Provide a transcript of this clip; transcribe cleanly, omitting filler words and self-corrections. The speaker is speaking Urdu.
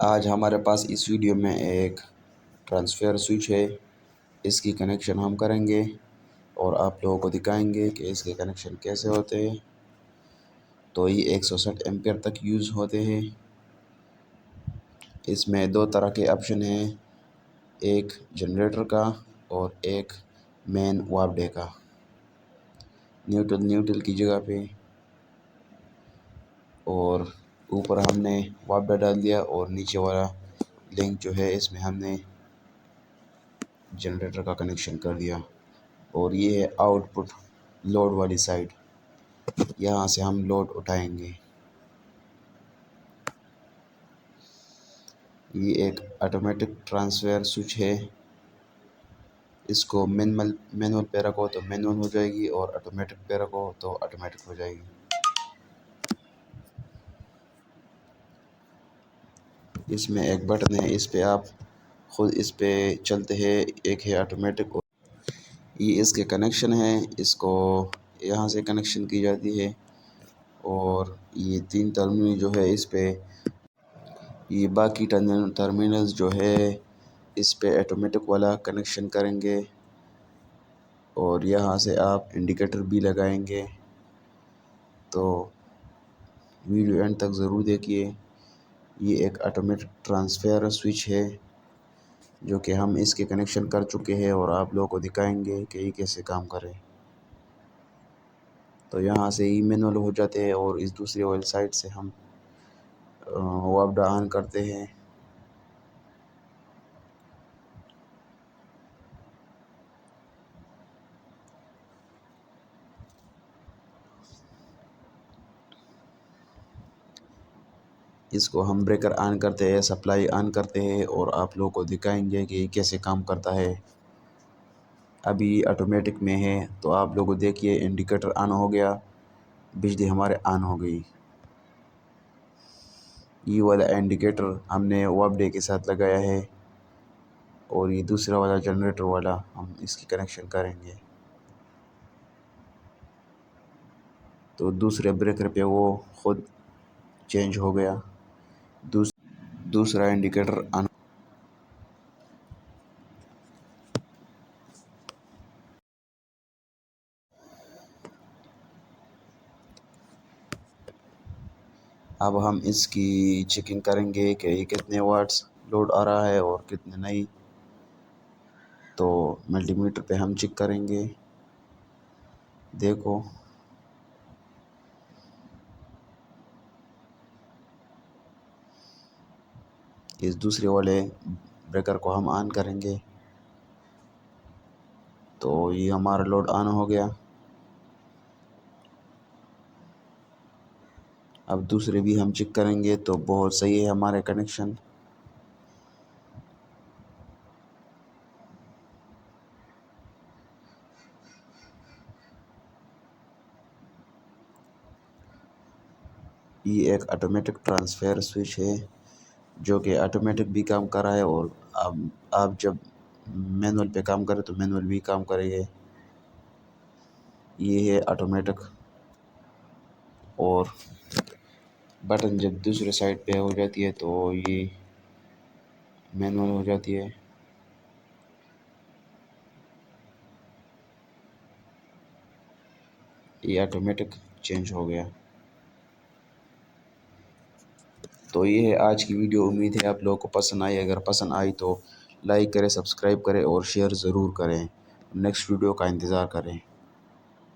آج ہمارے پاس اس ویڈیو میں ایک ٹرانسفر سوئچ ہے، اس کی کنیکشن ہم کریں گے اور آپ لوگوں کو دکھائیں گے کہ اس کے کنیکشن کیسے ہوتے ہیں۔ تو یہ 160 ایمپیئر تک یوز ہوتے ہیں۔ اس میں دو طرح کے آپشن ہیں، ایک جنریٹر کا اور ایک مین وابڈے کا، نیوٹرل کی جگہ پہ، اور اوپر ہم نے وابڈا ڈال دیا اور نیچے والا لنک جو ہے اس میں ہم نے جنریٹر کا کنیکشن کر دیا، اور یہ ہے آؤٹ پٹ لوڈ والی سائڈ، یہاں سے ہم لوڈ اٹھائیں گے۔ یہ ایک آٹومیٹک ٹرانسفر سوئچ ہے، اس کو مینول پہ رکھو تو مینول ہو جائے گی اور آٹومیٹک پہ رکھو تو آٹومیٹک ہو جائے گی۔ اس میں ایک بٹن ہے، اس پہ آپ خود اس پہ چلتے ہیں، ایک ہے آٹومیٹک۔ یہ اس کے کنیکشن ہے، اس کو یہاں سے کنیکشن کی جاتی ہے، اور یہ 3 ٹرمینل جو ہے اس پہ، یہ باقی ٹرمینلز جو ہے اس پہ آٹومیٹک والا کنیکشن کریں گے، اور یہاں سے آپ انڈیکیٹر بھی لگائیں گے۔ تو ویڈیو اینڈ تک ضرور دیکھیے۔ یہ ایک آٹومیٹک ٹرانسفر سوئچ ہے جو کہ ہم اس کے کنیکشن کر چکے ہیں، اور آپ لوگوں کو دکھائیں گے کہ یہ کیسے کام کرے۔ تو یہاں سے ہی مینول ہو جاتے ہیں، اور اس دوسری والی سائڈ سے ہم وابڈا آن کرتے ہیں۔ اس کو ہم بریکر آن کرتے ہیں، سپلائی آن کرتے ہیں، اور آپ لوگوں کو دکھائیں گے کہ یہ کیسے کام کرتا ہے۔ ابھی آٹومیٹک میں ہے تو آپ لوگوں دیکھیے انڈیکیٹر آن ہو گیا، بجلی ہمارے آن ہو گئی۔ یہ والا انڈیکیٹر ہم نے وابڈے کے ساتھ لگایا ہے، اور یہ دوسرا والا جنریٹر والا ہم اس کی کنیکشن کریں گے۔ تو دوسرے بریکر پہ وہ خود چینج ہو گیا، دوسرا انڈیکیٹر آن۔ اب ہم اس کی چیکنگ کریں گے کہ یہ کتنے واٹس لوڈ آ رہا ہے اور کتنے نہیں۔ تو ملٹی میٹر پہ ہم چیک کریں گے۔ دیکھو اس دوسرے والے بریکر کو ہم آن کریں گے، تو یہ ہمارا لوڈ آن ہو گیا۔ اب دوسرے بھی ہم چیک کریں گے تو بہت صحیح ہے ہمارے کنیکشن۔ یہ ایک آٹومیٹک ٹرانسفر سوئچ ہے جو کہ آٹومیٹک بھی کام کر رہا ہے، اور آپ جب مینول پہ کام کریں تو مینول بھی کام کرے گے۔ یہ ہے آٹومیٹک، اور بٹن جب دوسرے سائڈ پہ ہو جاتی ہے تو یہ مینول ہو جاتی ہے۔ یہ آٹومیٹک چینج ہو گیا۔ تو یہ ہے آج کی ویڈیو، امید ہے آپ لوگوں کو پسند آئی۔ اگر پسند آئی تو لائک کریں، سبسکرائب کریں اور شیئر ضرور کریں۔ نیکسٹ ویڈیو کا انتظار کریں۔